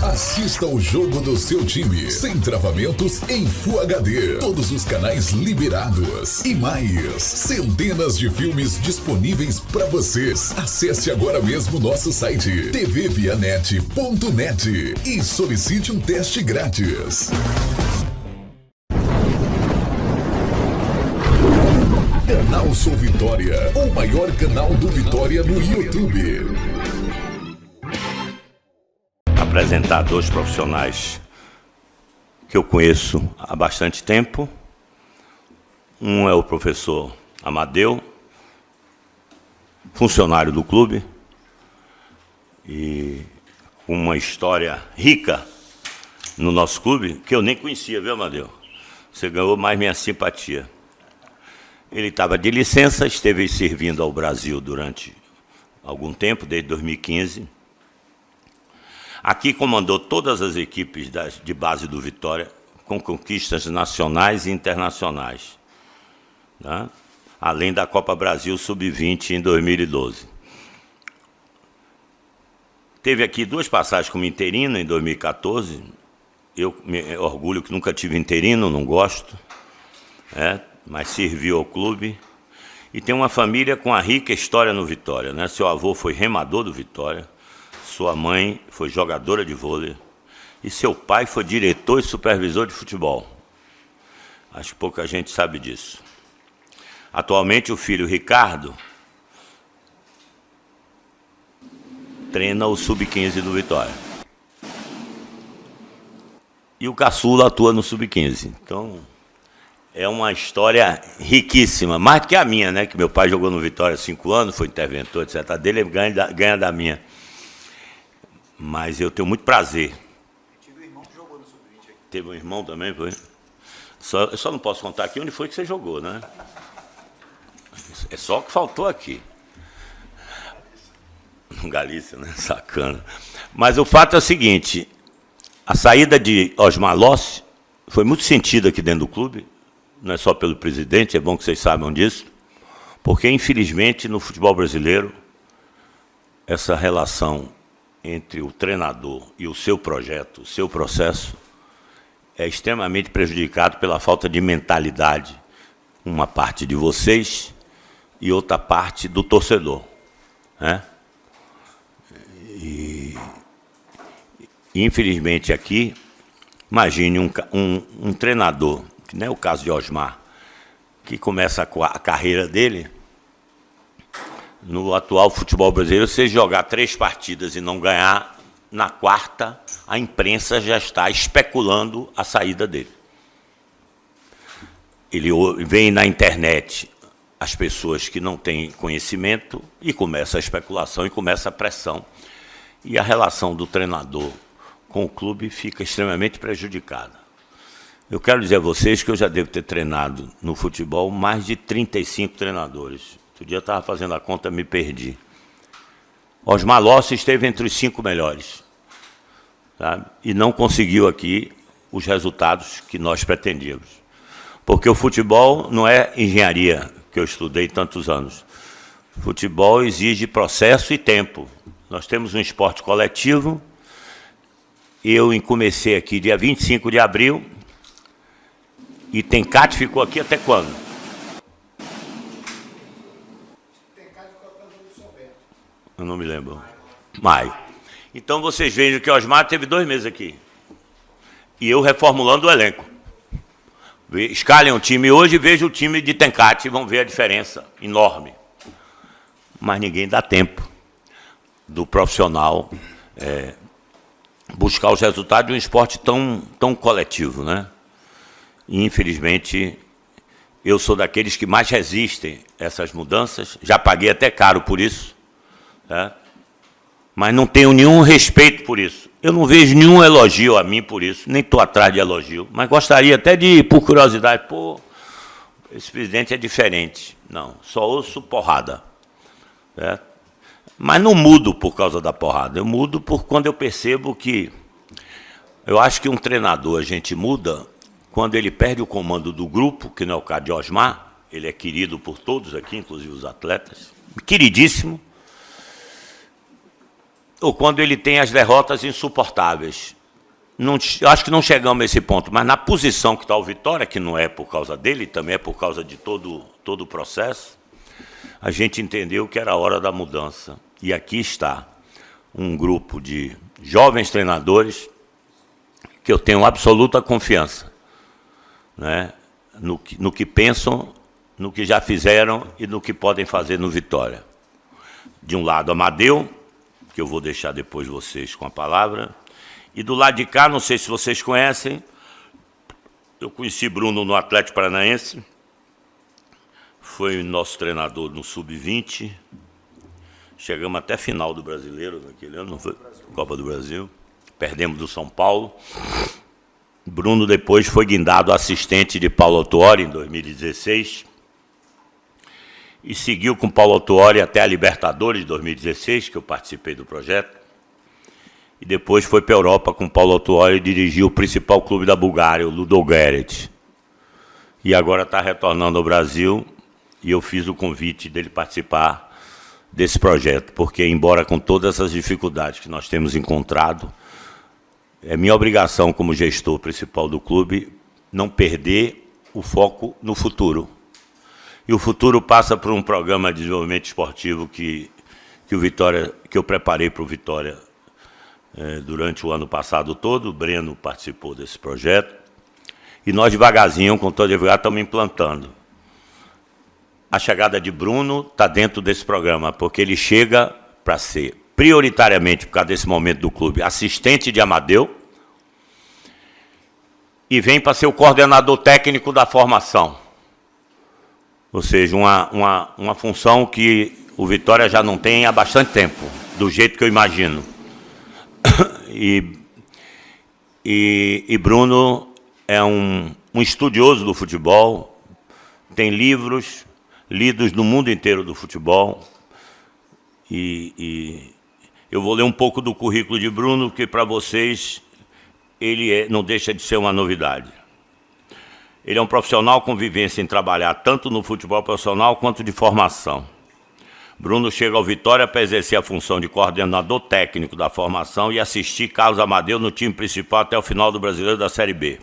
Assista o jogo do seu time, sem travamentos, em Full HD. Todos os canais liberados. E mais, centenas de filmes disponíveis para vocês. Acesse agora mesmo nosso site tvvianet.net e solicite um teste grátis. Canal Sou Vitória, o maior canal do Vitória no YouTube. Apresentar dois profissionais que eu conheço há bastante tempo. Um é o professor Amadeu, funcionário do clube, e com uma história rica no nosso clube, que eu nem conhecia, viu, Amadeu? Você ganhou mais minha simpatia. Ele estava de licença, esteve servindo ao Brasil durante algum tempo, desde 2015. Aqui comandou todas as equipes de base do Vitória, com conquistas nacionais e internacionais, né? Além da Copa Brasil Sub-20 em 2012. Teve aqui duas passagens como interino em 2014. Eu me orgulho que nunca tive interino, não gosto, mas serviu ao clube. E tem uma família com a rica história no Vitória, né? Seu avô foi remador do Vitória, sua mãe foi jogadora de vôlei e seu pai foi diretor e supervisor de futebol. Acho que pouca gente sabe disso. Atualmente o filho Ricardo treina o Sub-15 do Vitória. E o caçula atua no Sub-15. Então, é uma história riquíssima, mais do que a minha, né? Que meu pai jogou no Vitória há 5 anos, foi interventor, etc. A dele ganha da minha. Mas eu tenho muito prazer. Tive um irmão que jogou no Sub-20 aqui. Teve um irmão também, foi? Eu só não posso contar aqui onde foi que você jogou, né? É só o que faltou aqui. Galícia, né? Sacana. Mas o fato é o seguinte, a saída de Osmar Lossi foi muito sentida aqui dentro do clube, não é só pelo presidente, é bom que vocês saibam disso, porque, infelizmente, no futebol brasileiro, essa relação entre o treinador e o seu projeto, o seu processo, é extremamente prejudicado pela falta de mentalidade, uma parte de vocês e outra parte do torcedor, né? E infelizmente aqui, imagine um treinador, que não é o caso de Osmar, que começa a carreira dele. No atual futebol brasileiro, se jogar 3 partidas e não ganhar, na 4ª, a imprensa já está especulando a saída dele. Ele vem na internet as pessoas que não têm conhecimento e começa a especulação e começa a pressão. E a relação do treinador com o clube fica extremamente prejudicada. Eu quero dizer a vocês que eu já devo ter treinado no futebol mais de 35 treinadores. Outro dia eu estava fazendo a conta, me perdi. Osmar Lossi esteve entre os 5 melhores, sabe? E não conseguiu aqui os resultados que nós pretendíamos. Porque o futebol não é engenharia, que eu estudei tantos anos. Futebol exige processo e tempo. Nós temos um esporte coletivo. Eu comecei aqui dia 25 de abril. E Tencate ficou aqui até quando? Eu não me lembro. Maio. Então vocês vejam que Osmar teve 2 meses aqui. E eu reformulando o elenco. Escalem um time hoje e vejam o time de Tencate e vão ver a diferença enorme. Mas ninguém dá tempo do profissional buscar os resultados de um esporte tão coletivo, né? E, infelizmente, eu sou daqueles que mais resistem a essas mudanças. Já paguei até caro por isso, né? Mas não tenho nenhum respeito por isso. Eu não vejo nenhum elogio a mim por isso, nem estou atrás de elogio, mas gostaria até de, por curiosidade, pô, esse presidente é diferente. Não, só ouço porrada, certo? Mas não mudo por causa da porrada, eu mudo por quando eu percebo que... Eu acho que um treinador a gente muda quando ele perde o comando do grupo, que não é o caso de Osmar, ele é querido por todos aqui, inclusive os atletas, queridíssimo, ou quando ele tem as derrotas insuportáveis. acho que não chegamos a esse ponto, mas na posição que está o Vitória, que não é por causa dele, também é por causa de todo o processo, a gente entendeu que era a hora da mudança. E aqui está um grupo de jovens treinadores que eu tenho absoluta confiança, né, no que pensam, no que já fizeram e no que podem fazer no Vitória. De um lado, Amadeu, que eu vou deixar depois vocês com a palavra, e do lado de cá, não sei se vocês conhecem, eu conheci Bruno no Atlético Paranaense, foi nosso treinador no Sub-20, chegamos até a final do Brasileiro naquele ano, não foi? Copa do Brasil, perdemos do São Paulo. Bruno depois foi guindado assistente de Paulo Autuori em 2016 e seguiu com Paulo Autuori até a Libertadores de 2016, que eu participei do projeto. E depois foi para a Europa com Paulo Autuori e dirigiu o principal clube da Bulgária, o Ludogorets. E agora está retornando ao Brasil e eu fiz o convite dele participar desse projeto, porque, embora com todas as dificuldades que nós temos encontrado, é minha obrigação como gestor principal do clube não perder o foco no futuro. E o futuro passa por um programa de desenvolvimento esportivo que eu preparei para o Vitória durante o ano passado todo. O Breno participou desse projeto. E nós, devagarzinho, com todo devagar, estamos implantando. A chegada de Bruno está dentro desse programa, porque ele chega para ser, prioritariamente, por causa desse momento do clube, assistente de Amadeu, e vem para ser o coordenador técnico da formação. Ou seja, uma função que o Vitória já não tem há bastante tempo, do jeito que eu imagino. E Bruno é um estudioso do futebol, tem livros lidos no mundo inteiro do futebol, e eu vou ler um pouco do currículo de Bruno, que para vocês ele não deixa de ser uma novidade. Ele é um profissional com vivência em trabalhar tanto no futebol profissional quanto de formação. Bruno chega ao Vitória para exercer a função de coordenador técnico da formação e assistir Carlos Amadeu no time principal até o final do Brasileiro da Série B.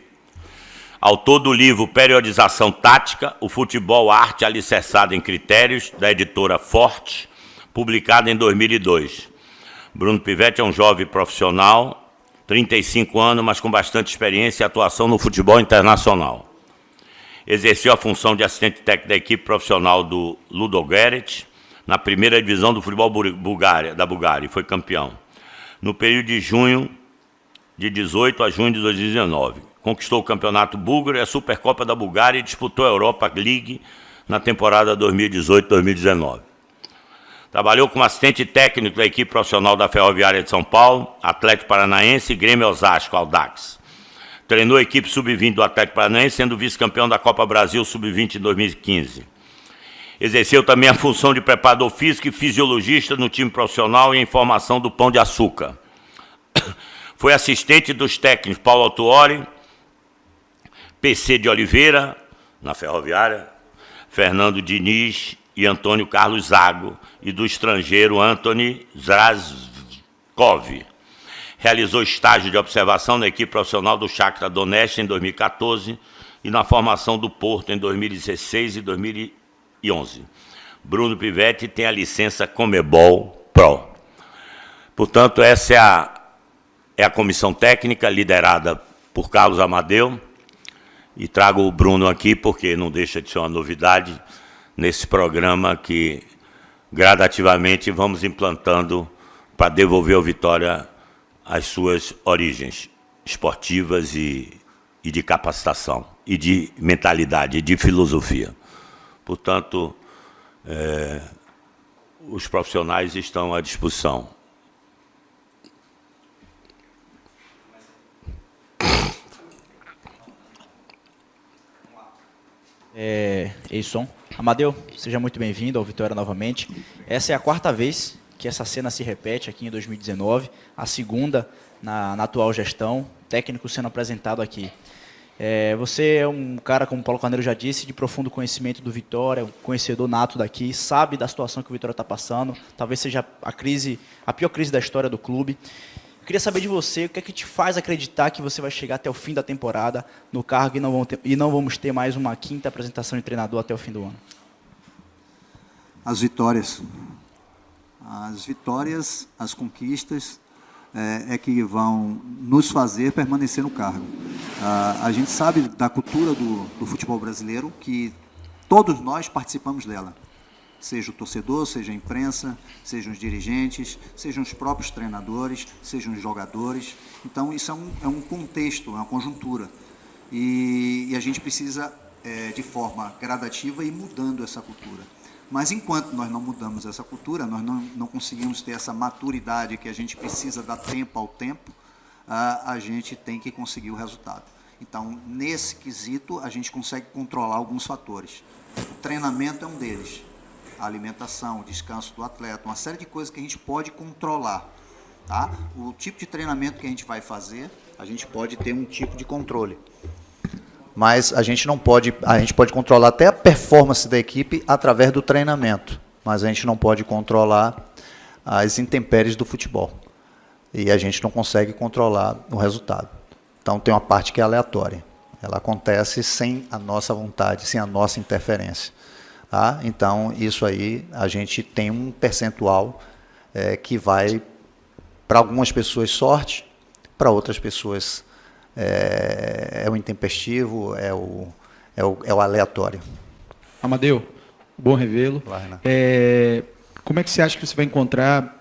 Autor do livro Periodização Tática, o futebol arte alicerçada em critérios, da editora Forte, publicado em 2002. Bruno Pivetti é um jovem profissional, 35 anos, mas com bastante experiência e atuação no futebol internacional. Exerceu a função de assistente técnico da equipe profissional do Ludogorets, na primeira divisão do futebol da Bulgária, e foi campeão. No período de junho de 18 a junho de 2019. Conquistou o Campeonato Búlgaro e a Supercopa da Bulgária e disputou a Europa League na temporada 2018-2019. Trabalhou como assistente técnico da equipe profissional da Ferroviária de São Paulo, Atlético Paranaense e Grêmio Osasco, Audax. Treinou a equipe sub-20 do Atlético Paranaense, sendo vice-campeão da Copa Brasil sub-20 em 2015. Exerceu também a função de preparador físico e fisiologista no time profissional e em formação do Pão de Açúcar. Foi assistente dos técnicos Paulo Autuori, PC de Oliveira, na Ferroviária, Fernando Diniz e Antônio Carlos Zago, e do estrangeiro Antony Zrazkov. Realizou estágio de observação na equipe profissional do Shakhtar Donetsk em 2014 e na formação do Porto em 2016 e 2011. Bruno Pivetti tem a licença Comebol Pro. Portanto, essa é a comissão técnica liderada por Carlos Amadeu, e trago o Bruno aqui porque não deixa de ser uma novidade nesse programa que gradativamente vamos implantando para devolver ao Vitória as suas origens esportivas e de capacitação, e de mentalidade, e de filosofia. Portanto, os profissionais estão à disposição. Eison. Amadeu, seja muito bem-vindo ao Vitória novamente. Essa é a quarta vez que essa cena se repete aqui em 2019, a segunda na atual gestão, técnico sendo apresentado aqui. Você é um cara, como o Paulo Carneiro já disse, de profundo conhecimento do Vitória, um conhecedor nato daqui, sabe da situação que o Vitória está passando, talvez seja a pior crise da história do clube. queria saber de você, o que é que te faz acreditar que você vai chegar até o fim da temporada no cargo e não vamos ter mais uma quinta apresentação de treinador até o fim do ano? As vitórias. As vitórias, as conquistas é que vão nos fazer permanecer no cargo. A gente sabe da cultura do futebol brasileiro, que todos nós participamos dela. Seja o torcedor, seja a imprensa, sejam os dirigentes, sejam os próprios treinadores, sejam os jogadores. Então, isso é um contexto, é uma conjuntura. E a gente precisa, de forma gradativa, ir mudando essa cultura. Mas, enquanto nós não mudamos essa cultura, nós não conseguimos ter essa maturidade que a gente precisa dar tempo ao tempo, a gente tem que conseguir o resultado. Então, nesse quesito, a gente consegue controlar alguns fatores. O treinamento é um deles. A alimentação, o descanso do atleta, uma série de coisas que a gente pode controlar. Tá? O tipo de treinamento que a gente vai fazer, a gente pode ter um tipo de controle. Mas a gente pode controlar até a performance da equipe através do treinamento, mas a gente não pode controlar as intempéries do futebol. E a gente não consegue controlar o resultado. Então tem uma parte que é aleatória. Ela acontece sem a nossa vontade, sem a nossa interferência. Tá? Então, isso aí, a gente tem um percentual que vai, para algumas pessoas, sorte, para outras pessoas, é o intempestivo, é o aleatório. Amadeu, bom revê-lo. Como é que você acha que você vai encontrar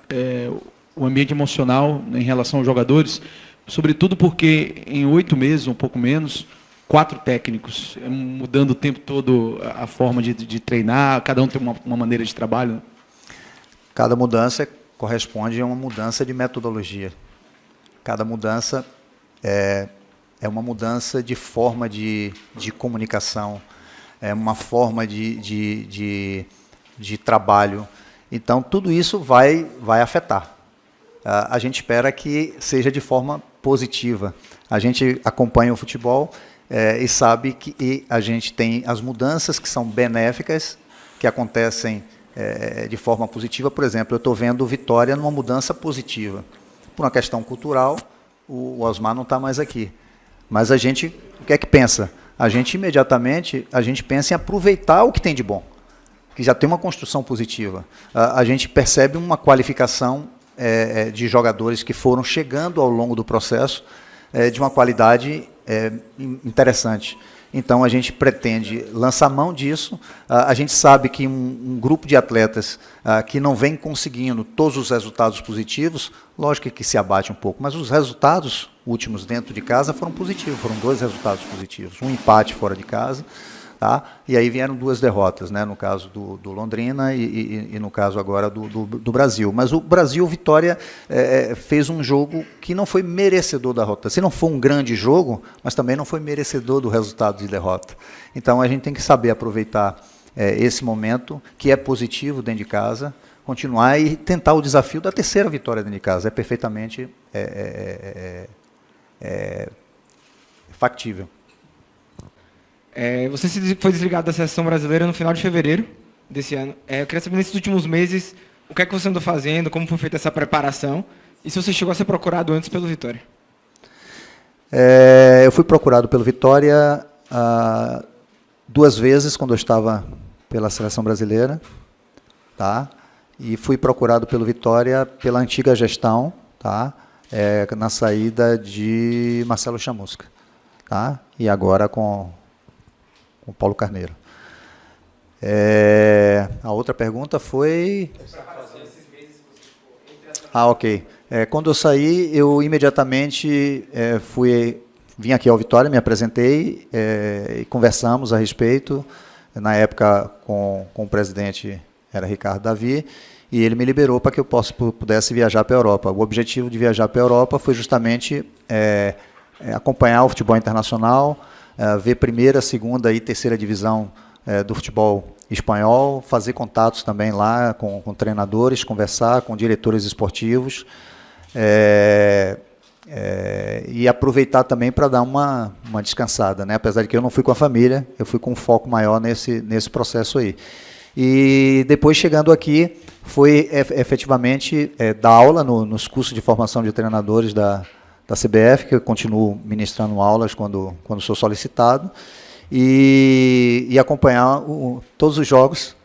o ambiente emocional, né, em relação aos jogadores? Sobretudo porque em 8 meses, um pouco menos, 4 técnicos, mudando o tempo todo a forma de treinar, cada um tem uma maneira de trabalho. Cada mudança corresponde a uma mudança de metodologia. Cada mudança é uma mudança de forma de comunicação, é uma forma de trabalho. Então, tudo isso vai afetar. A gente espera que seja de forma positiva. A gente acompanha o futebol e sabe que a gente tem as mudanças que são benéficas, que acontecem de forma positiva. Por exemplo, eu estou vendo o Vitória numa mudança positiva. Por uma questão cultural, o Osmar não está mais aqui. Mas a gente, o que é que pensa? A gente imediatamente pensa em aproveitar o que tem de bom, que já tem uma construção positiva. A gente percebe uma qualificação de jogadores que foram chegando ao longo do processo de uma qualidade interessante. Então, a gente pretende lançar mão disso. A gente sabe que um grupo de atletas que não vem conseguindo todos os resultados positivos, lógico que se abate um pouco, mas os resultados últimos dentro de casa foram positivos, foram 2 resultados positivos, um empate fora de casa, tá? E aí vieram 2 derrotas, né? No caso do Londrina e no caso agora do Brasil. Mas o Brasil, Vitória, fez um jogo que não foi merecedor da derrota. Se não foi um grande jogo, mas também não foi merecedor do resultado de derrota. Então a gente tem que saber aproveitar esse momento, que é positivo dentro de casa, continuar e tentar o desafio da 3ª vitória dentro de casa. É perfeitamente factível. Você foi desligado da seleção brasileira no final de fevereiro desse ano. Eu queria saber, nesses últimos meses, o que é que você andou fazendo, como foi feita essa preparação, e se você chegou a ser procurado antes pelo Vitória. Eu fui procurado pelo Vitória 2 vezes, quando eu estava pela seleção brasileira, tá? E fui procurado pelo Vitória pela antiga gestão, tá? Na saída de Marcelo Chamusca, tá? E agora com o Paulo Carneiro. A outra pergunta foi... Ok. Quando eu saí, eu imediatamente vim aqui ao Vitória, me apresentei e conversamos a respeito. Na época, com o presidente, era Ricardo Davi, e ele me liberou para que eu pudesse viajar para a Europa. O objetivo de viajar para a Europa foi justamente acompanhar o futebol internacional, ver 1ª, 2ª e 3ª divisão do futebol espanhol, fazer contatos também lá com treinadores, conversar com diretores esportivos e aproveitar também para dar uma descansada, né? Apesar de que eu não fui com a família, eu fui com um foco maior nesse processo aí. E depois, chegando aqui, foi efetivamente dar aula nos cursos de formação de treinadores da CBF, que eu continuo ministrando aulas quando sou solicitado, e acompanhar todos os jogos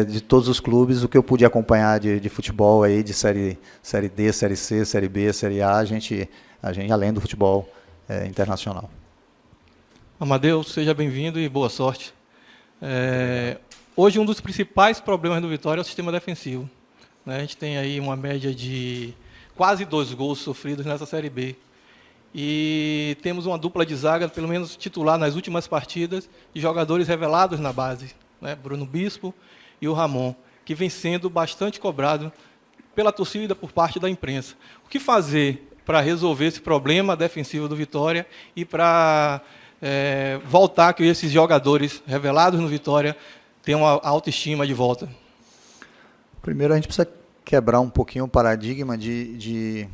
de todos os clubes, o que eu pude acompanhar de futebol, aí, de série D, Série C, Série B, Série A, a gente além do futebol internacional. Amadeu, seja bem-vindo e boa sorte. Hoje, um dos principais problemas do Vitória é o sistema defensivo. A gente tem aí uma média de quase 2 gols sofridos nessa Série B. E temos uma dupla de zaga, pelo menos titular nas últimas partidas, de jogadores revelados na base, né? Bruno Bispo e o Ramon, que vem sendo bastante cobrado pela torcida por parte da imprensa. O que fazer para resolver esse problema defensivo do Vitória e para voltar que esses jogadores revelados no Vitória tenham a autoestima de volta? Primeiro, a gente precisa quebrar um pouquinho o paradigma de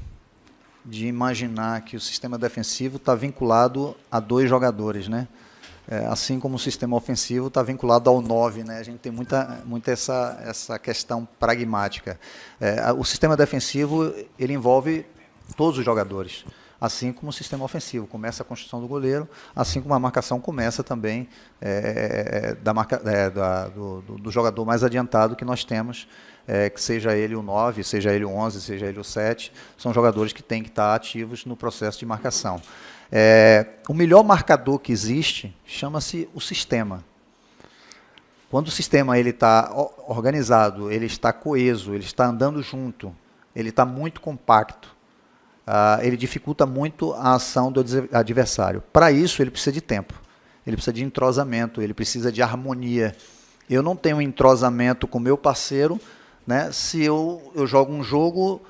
imaginar que o sistema defensivo está vinculado a 2 jogadores, né? Assim como o sistema ofensivo está vinculado ao 9, né? A gente tem muita essa questão pragmática. O sistema defensivo ele envolve todos os jogadores, assim como o sistema ofensivo. Começa a construção do goleiro, assim como a marcação começa também do jogador mais adiantado que nós temos, que seja ele o 9, seja ele o 11, seja ele o 7, são jogadores que têm que estar ativos no processo de marcação. O melhor marcador que existe chama-se o sistema. Quando o sistema está organizado, ele está coeso, ele está andando junto, ele está muito compacto, ele dificulta muito a ação do adversário. Para isso, ele precisa de tempo, ele precisa de entrosamento, ele precisa de harmonia. Eu não tenho entrosamento com o meu parceiro, né, se eu jogo um jogo,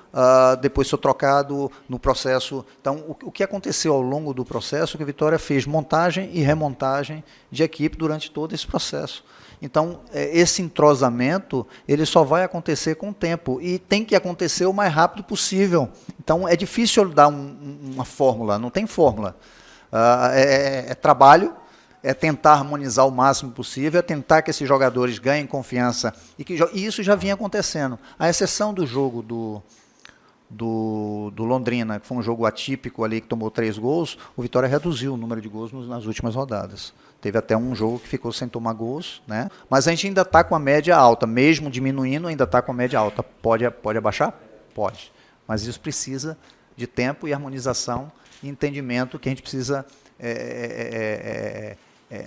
depois sou trocado no processo. Então, o que aconteceu ao longo do processo, que a Vitória fez montagem e remontagem de equipe durante todo esse processo. Então, esse entrosamento, ele só vai acontecer com o tempo, e tem que acontecer o mais rápido possível. Então, é difícil dar uma fórmula, não tem fórmula. É trabalho, é tentar harmonizar o máximo possível, é tentar que esses jogadores ganhem confiança, e isso já vinha acontecendo. A exceção do jogo do Londrina, que foi um jogo atípico ali, que tomou 3 gols, o Vitória reduziu o número de gols nas últimas rodadas. Teve até um jogo que ficou sem tomar gols, né? Mas a gente ainda está com a média alta, mesmo diminuindo, ainda está com a média alta. Pode abaixar? Pode. Mas isso precisa de tempo e harmonização e entendimento, que a gente precisa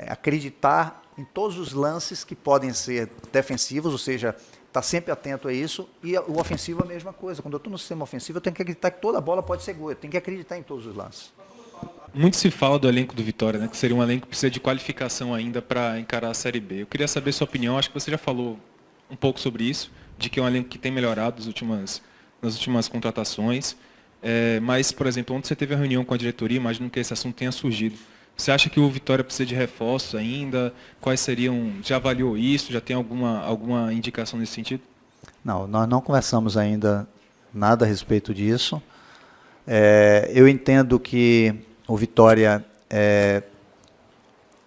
acreditar em todos os lances que podem ser defensivos, ou seja, estar sempre atento a isso, e o ofensivo é a mesma coisa. Quando eu estou no sistema ofensivo, eu tenho que acreditar que toda bola pode ser gol, eu tenho que acreditar em todos os lances. Muito se fala do elenco do Vitória, né, que seria um elenco que precisa de qualificação ainda para encarar a Série B. Eu queria saber sua opinião, acho que você já falou um pouco sobre isso, de que é um elenco que tem melhorado nas últimas contratações, mas, por exemplo, ontem você teve a reunião com a diretoria, imagino que esse assunto tenha surgido. Você acha que o Vitória precisa de reforços ainda? Quais seriam? Já avaliou isso? Já tem alguma indicação nesse sentido? Não, nós não conversamos ainda nada a respeito disso. Eu entendo que o Vitória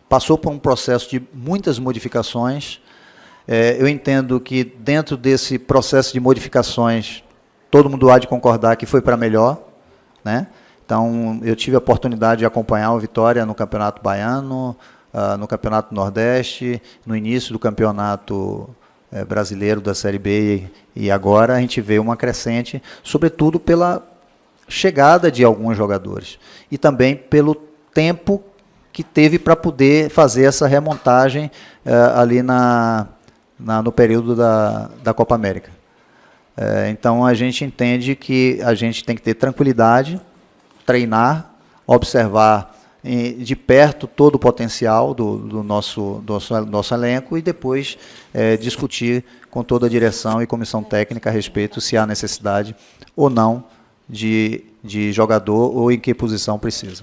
passou por um processo de muitas modificações. Eu entendo que dentro desse processo de modificações, todo mundo há de concordar que foi para melhor, né? Então, eu tive a oportunidade de acompanhar o Vitória no Campeonato Baiano, no Campeonato Nordeste, no início do Campeonato Brasileiro da Série B, e agora a gente vê uma crescente, sobretudo pela chegada de alguns jogadores, e também pelo tempo que teve para poder fazer essa remontagem ali no período da Copa América. Então, a gente entende que a gente tem que ter tranquilidade, treinar, observar de perto todo o potencial do nosso elenco, e depois discutir com toda a direção e comissão técnica a respeito se há necessidade ou não de jogador, ou em que posição precisa.